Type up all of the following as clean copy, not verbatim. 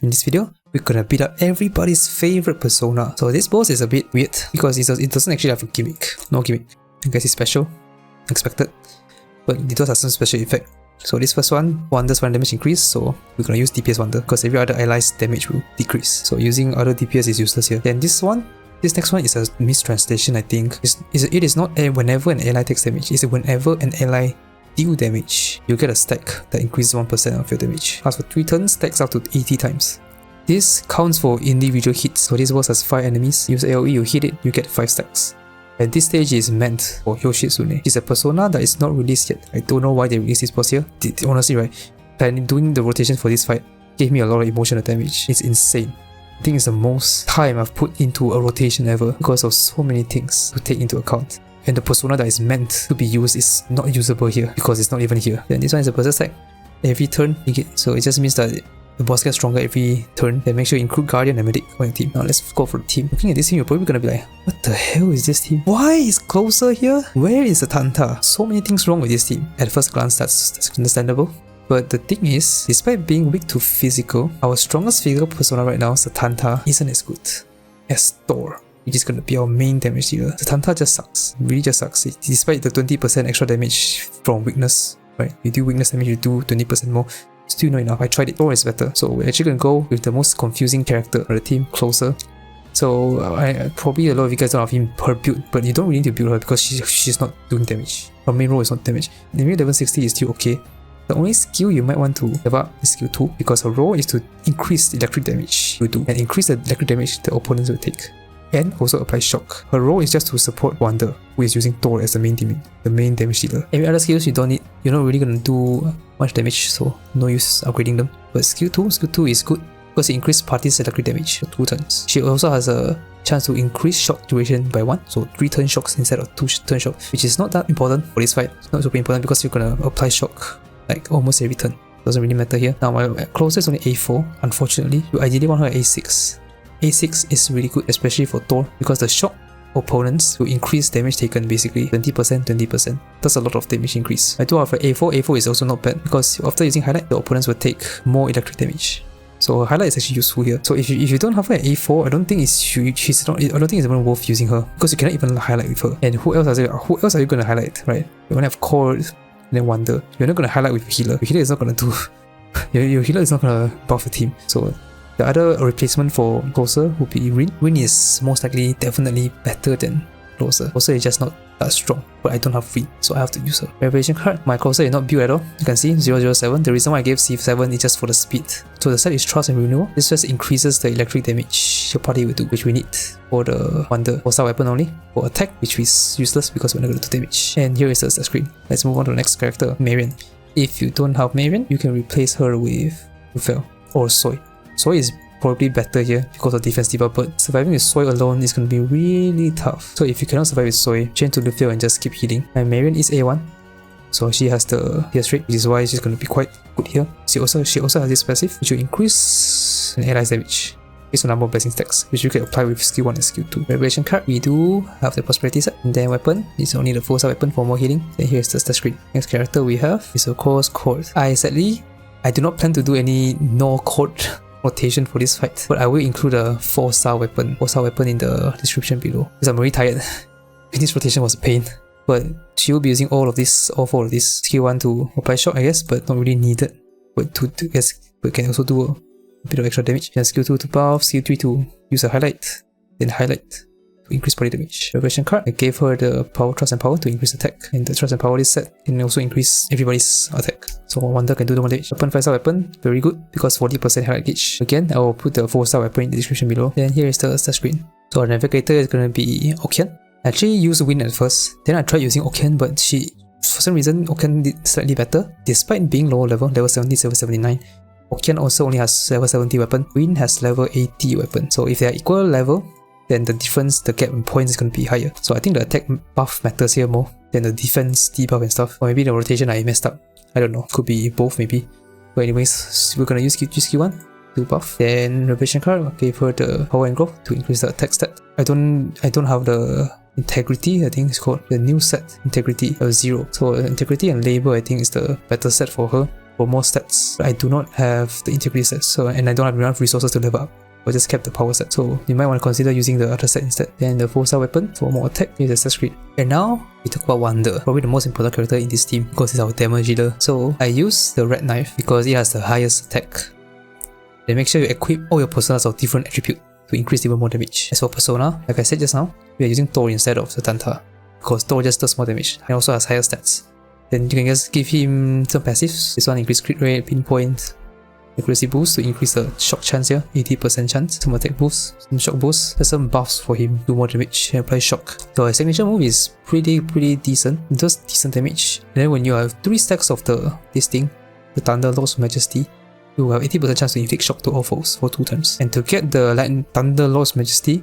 In this video, we're gonna beat up everybody's favorite persona. So this boss is a bit weird because it doesn't actually have a gimmick. No gimmick. I guess it's special. Expected. But it does have some special effect. So this first one, Wander's fire damage increase, so we're gonna use DPS Wander because every other ally's damage will decrease. So using other DPS is useless here. Then this next one is a mistranslation, I think. It is not whenever an ally takes damage, it's whenever an ally deal damage, you get a stack that increases 1% of your damage. Lasts for 3 turns, stacks up to 80 times. This counts for individual hits, so this boss has 5 enemies. Use AoE, you hit it, you get 5 stacks. And this stage is meant for Yoshitsune. It's a persona that is not released yet. I don't know why they released this boss here. Honestly, right? Doing the rotation for this fight gave me a lot of emotional damage. It's insane. I think it's the most time I've put into a rotation ever because of so many things to take into account. And the persona that is meant to be used is not usable here because it's not even here. Then this one is a burst attack. Every turn you get, so it just means that the boss gets stronger every turn. Then make sure you include Guardian and Medic on your team. Now let's go for the team. Looking at this team, you're probably gonna be like, what the hell is this team? Why is Closer here? Where is the Tanta? So many things wrong with this team. At first glance, that's understandable. But the thing is, despite being weak to physical, our strongest physical persona right now, Satanta, isn't as good as Thor, which is going to be our main damage dealer. Satanta just sucks. Really just sucks. Despite the 20% extra damage from weakness, right? You do weakness damage, you do 20% more. Still not enough. I tried it. Thor is better. So we're actually going to go with the most confusing character on the team, Closer. So probably a lot of you guys don't have him per build, but you don't really need to build her because she's not doing damage. Her main role is not damage. The level 1160 is still okay. The only skill you might want to level up is skill 2 because her role is to increase the electric damage you do and increase the electric damage the opponents will take. And also apply shock. Her role is just to support Wander, who is using Thor as the main damage dealer. Every other skills you're not really gonna do much damage, so no use upgrading them. But skill 2 is good because it increases party's electric damage for 2 turns. She also has a chance to increase shock duration by 1, so 3 turn shocks instead of 2 turn shocks, which is not that important for this fight. It's not super important because you're gonna apply shock like almost every turn. Doesn't really matter here. Now my Closer is only A4, unfortunately. You ideally want her A6. A6 is really good, especially for Thor, because the shock opponents will increase damage taken basically 20%. That's a lot of damage increase. I do have A4. A4 is also not bad because after using highlight, the opponents will take more electric damage. So highlight is actually useful here. So if you don't have her at A4, I don't think it's even worth using her because you cannot even highlight with her. And who else are you gonna highlight, right? You wanna have Core and then Wander. You're not gonna highlight with healer. Your healer is not gonna do your healer is not gonna buff the team. So the other replacement for Closer would be Rin. Rin is most likely definitely better than Closer. Closer is just not that strong, but I don't have Rin, so I have to use her. Revelation card. My Closer is not built at all. You can see 007. The reason why I gave C7 is just for the speed. So the set is Trust and Renewal. This just increases the electric damage your party will do, which we need for the Wander. For star weapon only. For attack, which is useless because we're not going to do damage. And here is the screen. Let's move on to the next character, Marion. If you don't have Marion, you can replace her with Lufel or Soy. Soy is probably better here because of defense debuff, but surviving with Soy alone is going to be really tough. So if you cannot survive with Soy, change to Lufel and just keep healing. And Marion is A1, so she has the PS rate, which is why she's going to be quite good here. She also has this passive, which will increase an ally's damage based on number of blessing stacks, which you can apply with skill 1 and skill 2. Revelation card, we do have the prosperity set, and then weapon is only the 4-star weapon for more healing. Then here's the screen. Next character we have is of course Cord. I do not plan to do any Cord rotation for this fight, but I will include a 4-star weapon in the description below because I'm really tired. This rotation was a pain, but she will be using all 4 of this. Skill 1 to apply shock, I guess, but not really needed. But but can also do a bit of extra damage. Then skill 2 to buff, skill 3 to use a highlight, then highlight to increase body damage. Revelation card, I gave her the power, trust and power to increase attack, and the trust and power is set can also increase everybody's attack. So Wander can do the more damage. Weapon 5-star weapon, very good because 40% highlight gauge. Again, I will put the 4-star weapon in the description below. Then here is the start screen. So our navigator is gonna be Okian. I actually used Wind at first, then I tried using Okian, but for some reason Okian did slightly better despite being lower level 70, level 79. Okian also only has level 70 weapon. Wind has level 80 weapon. So if they are equal level, then the difference, the gap in points is going to be higher. So I think the attack buff matters here more than the defense debuff and stuff. Or maybe the rotation I messed up. I don't know. Could be both maybe. But anyways, we're going to use skill 1 to buff. Then Revelation card, I gave her the power and growth to increase the attack stat. I don't have the integrity, I think it's called the new set integrity of 0. So integrity and labor I think is the better set for her. for more stats. But I do not have the integrity sets, and I don't have enough resources to level up. I just kept the power set, so you might want to consider using the other set instead. Then the 4-star weapon for more attack, use the set screen. And now we talk about Wonder, probably the most important character in this team because it's our damage dealer. So I use the red knife because it has the highest attack. Then make sure you equip all your personas of different attribute to increase even more damage. As for persona, like I said just now, we are using Thor instead of the Tanta because Thor just does more damage and also has higher stats. Then you can just give him some passives. This one increase crit rate, pinpoint, accuracy boost to increase the shock chance here, 80% chance, some attack boost, some shock boost, there's some buffs for him, do more damage and apply shock. So his signature move is pretty decent, it does decent damage. And then when you have 3 stacks of this thing, the Thunder Lord's Majesty, you will have 80% chance to inflict shock to all foes for 2 times. And to get the Thunder Lord's Majesty,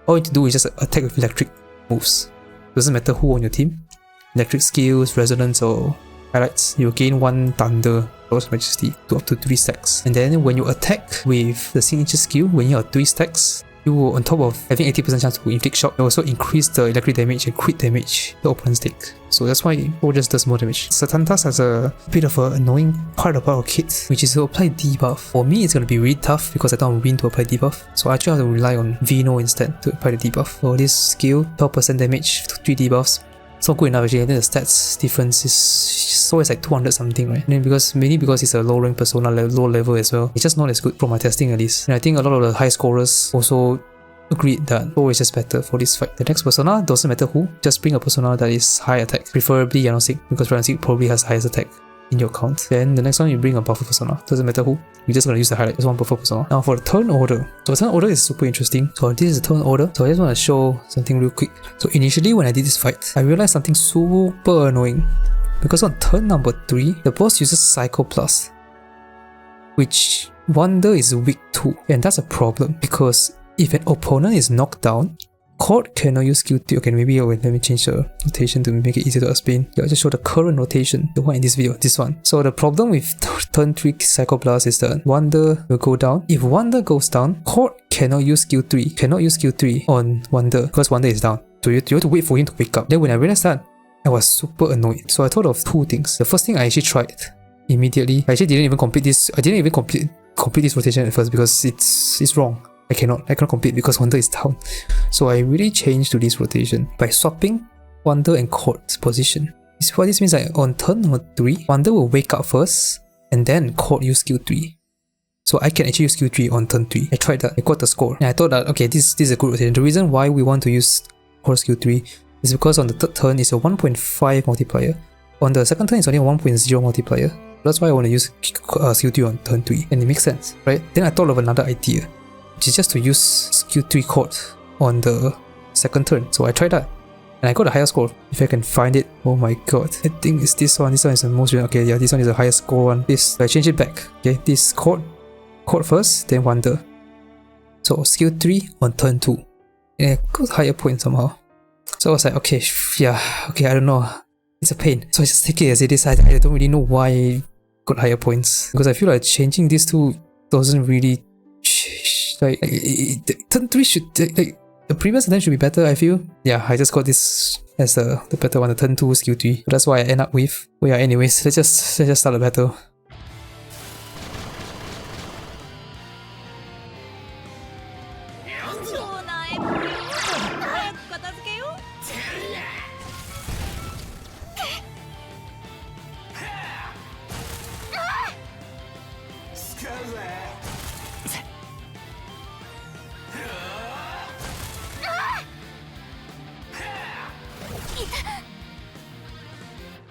all you need to do is just attack with electric moves. Doesn't matter who on your team, electric skills, resonance or highlights, you gain 1 Thunder Lord's Majesty to up to 3 stacks. And then when you attack with the signature skill, when you have 3 stacks, you will, on top of having 80% chance to inflict shock, you also increase the electric damage and crit damage the opponents take. So that's why Thor just does more damage. Satantas has a bit of an annoying part about our kit, which is to apply debuff. For me, it's going to be really tough because I don't have Wind to apply debuff. So I actually have to rely on Vino instead to apply the debuff. For this skill, 12% damage, 3 debuffs. It's not good enough actually, and then the stats difference is always like 200 something, right? And then mainly because it's a low rank persona, low level as well, it's just not as good from my testing at least. And I think a lot of the high scorers also agreed that Thor is just better for this fight. The next persona, doesn't matter who, just bring a persona that is high attack, preferably Yanosik, because Yanosik probably has highest attack in your count. Then the next one, you bring a buffer persona, doesn't matter who, you're just gonna use the highlight, just one buffer persona. Now for the turn order, so the turn order is super interesting. So this is the turn order, so I just want to show something real quick. So initially when I did this fight, I realized something super annoying, because on turn number 3, the boss uses Psycho Plus, which Wonder is weak to, and that's a problem because if an opponent is knocked down, Court cannot use skill 3. Okay, maybe let me change the rotation to make it easier to explain. I'll just show the current rotation, the one in this video, this one. So the problem with turn 3 Psycho Blast is that Wonder will go down. If Wonder goes down, Court cannot use skill 3, on Wonder because Wonder is down. So you have to wait for him to wake up. Then when I realized that, I was super annoyed. So I thought of 2 things. The first thing I actually tried immediately, I actually didn't even complete this. I didn't even complete this rotation at first because it's wrong. I cannot complete because Wonder is down. So I really changed to this rotation by swapping Wonder and Court's position. What this means, like on turn number 3, Wonder will wake up first and then Court use skill 3. So I can actually use skill 3 on turn 3. I tried that, I got the score. And I thought that okay, this is a good rotation. The reason why we want to use Court skill 3 is because on the third turn it's a 1.5 multiplier. On the second turn it's only a 1.0 multiplier. That's why I want to use skill 3 on turn 3. And it makes sense, right? Then I thought of another idea, which is just to use skill 3 Court on the second turn. So I tried that and I got a higher score. If I can find it, oh my god, I think it's this one. This one is the most, okay, yeah, this one is the highest score one. This, I change it back. Okay, this Court first, then Wonder. So skill 3 on turn 2. And I got higher point somehow. So I was like, okay, yeah, okay, I don't know. It's a pain. So I just take it as it is. I don't really know why I got higher points. Because I feel like changing these two doesn't really like turn 3 should like the previous turn should be better, I feel. Yeah, I just got this as the better one, the turn 2 skill 3. So that's why I end up with. Well, yeah, anyways, let's just start the battle.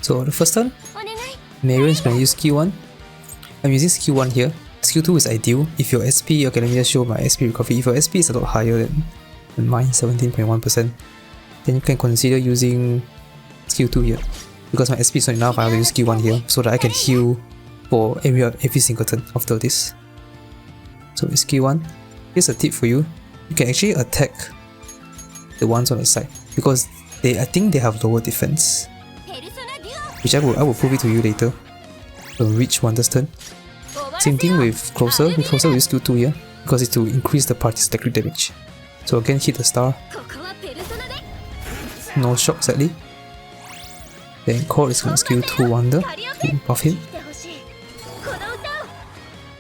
So the first turn, Marion is going to use skill 1. I'm using skill 1 here. Skill 2 is ideal. If your SP, okay, let me just show my SP recovery. If your SP is a lot higher than mine, 17.1%, then you can consider using skill 2 here. Because my SP is not enough, I have to use skill 1 here so that I can heal for every single turn after this. So with skill 1, here's a tip for you. You can actually attack the ones on the side because I think they have lower defense, which I will prove it to you later when we reach Wonder's turn. Same thing with Closer. With Closer we use skill 2 here because it's to increase the party's electric damage. So again, hit the star. No shock sadly. Then Court is going to skill 2 Wonder to buff him.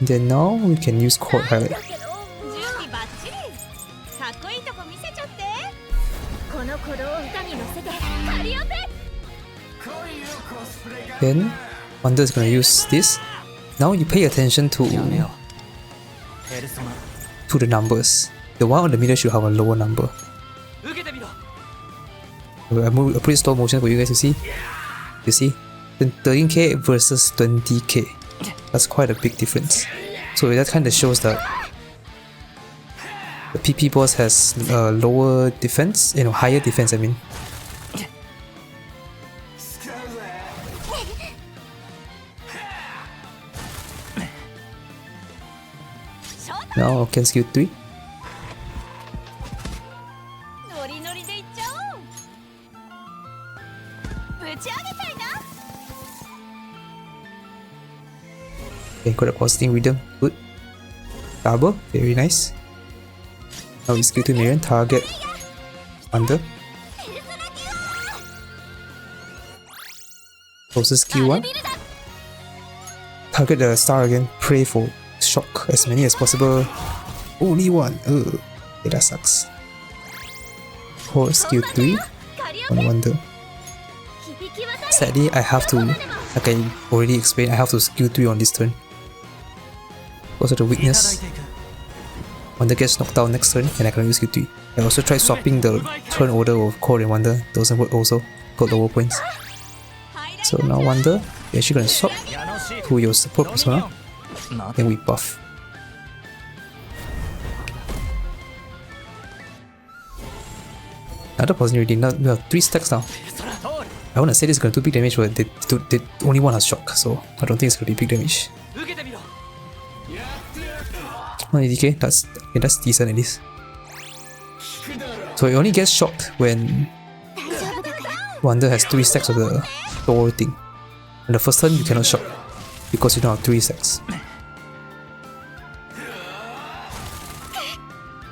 Then now we can use Court Highlight. Then Wonder is gonna use this. Now you pay attention to the numbers. The one on the middle should have a lower number. I put it slow motion for you guys to see. You see? Then 13k versus 20k. That's quite a big difference. So that kind of shows that the PP boss has lower defense, higher defense I mean. Now can skill 3. Okay, got a positive rhythm, good. Double, very nice. Now we skill 2 Marion, target Wonder. Also skill 1. Target the star again, pray for shock as many as possible. Only one, okay, that sucks. Hold skill 3 on Wonder. Sadly, I have to, like I already explained, I have to skill 3 on this turn. Also the weakness. Wonder gets knocked down next turn and I can use skill 3. I also tried swapping the turn order of Core and Wonder, doesn't work also, got lower points. So now Wonder, you're actually gonna swap to your support persona, then we buff. Another positive, now we have 3 stacks now. I wanna say this is gonna do big damage, but they only one has shock, so I don't think it's gonna be big damage. 180k, that's decent at least. So it only gets shocked when Wonder has 3 stacks of the door thing. And the first turn you cannot shock because you don't have 3 stacks.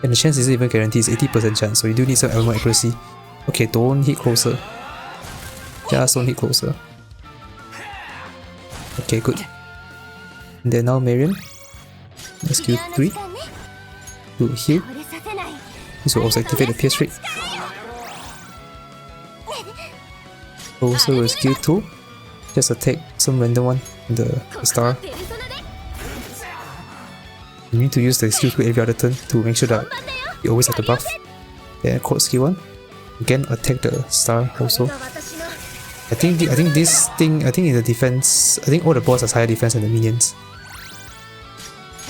And the chance isn't even guaranteed, it's 80% chance, so you do need some element accuracy. Okay, don't hit closer. Just don't hit closer. Okay, good. And then now Marion. Skill 3 to heal. This will also activate the pierce rate. Also with skill 2, just attack some random one in the star. You need to use the skill 2 every other turn to make sure that you always have the buff. Then code skill 1. Again attack the star also. I think this thing, I think in the defense, I think all the boss has higher defense than the minions.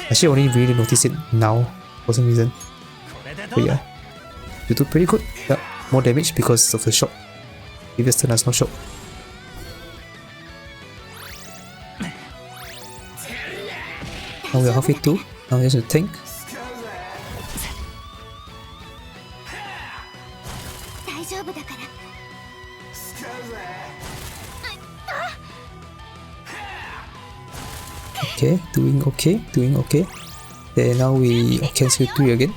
Actually, I only really noticed it now for some reason. But yeah, you do pretty good. Yeah, more damage because of the shock. Previous turn has no shock. Now we are halfway through. Now we have to tank. Okay, doing okay. Then now we can skill 3 again.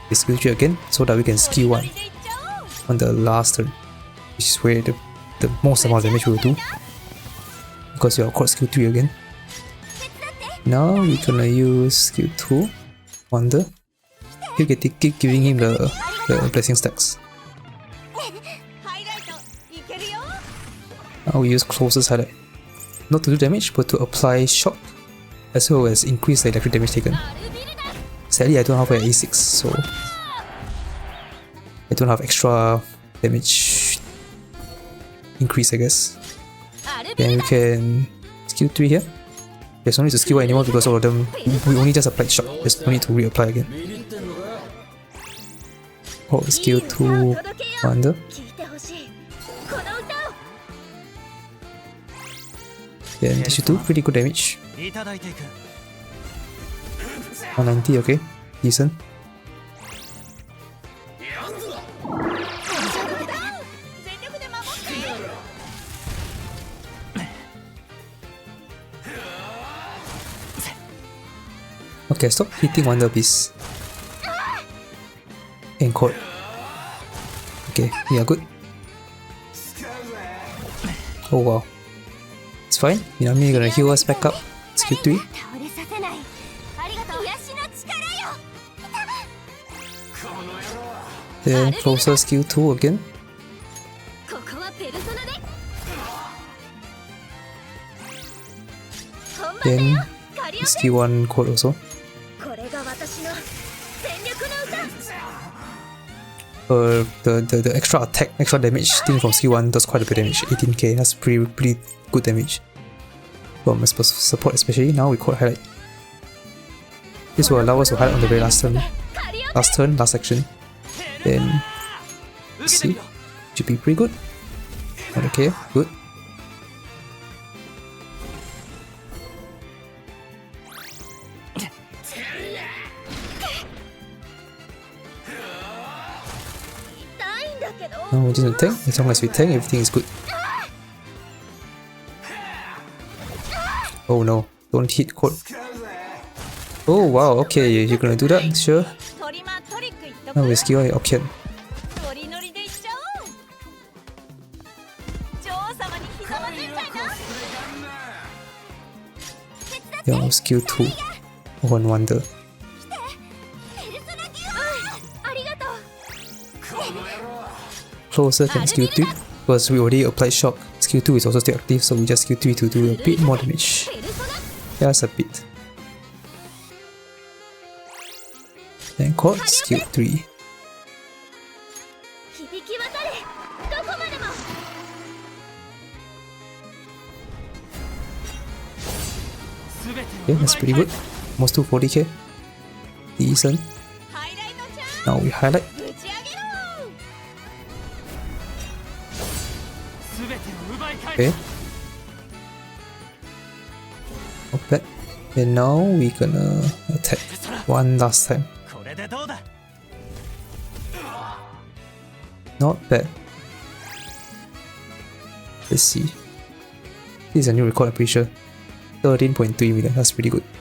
We skill 3 again so that we can skill 1 on the last turn, which is where the most amount of damage we will do. Because we are caught skill 3 again. Now we're gonna use skill 2, Wonder. Keep giving him the blessing stacks. Now we use closest highlight. Not to do damage, but to apply shock, as well as increase the electric damage taken. Sadly, I don't have an A6, so I don't have extra damage increase, I guess. Then we can skill 3 here. There's no need to skill 1 anymore because all of them, we only just applied shock, there's no need to reapply again. Oh, skill 2 Wonder. Then this should do pretty good damage. 190, okay, decent. Okay, stop hitting Wonder Beast. And code. Okay, we are good. Oh wow. It's fine. Minami gonna heal us back up. Skill 3. Then closer skill 2 again. Then skill 1 code also. The extra attack, extra damage thing from skill 1 does quite a bit of damage. 18k, that's pretty good damage. From support especially. Now we code highlight. This will allow us to highlight on the very last turn. Last action. Then let's see. Should be pretty good. Okay, good. Now we just tank. As long as we tank, everything is good. Oh no, don't hit code. Oh wow, okay, you're gonna do that? Sure. Now we skill your option. Yo, skill 2. One wonder. Closer than skill 3 because we already applied shock. Skill 2 is also still active, so we just skill 3 to do a bit more damage. Just a bit. Then caught skill 3. Yeah, that's pretty good. Almost 240k. Decent. Now we highlight. Okay. Not bad. And now we're gonna attack one last time. Not bad. Let's see. This is a new record, I'm pretty sure. 13.3 million, that's pretty good.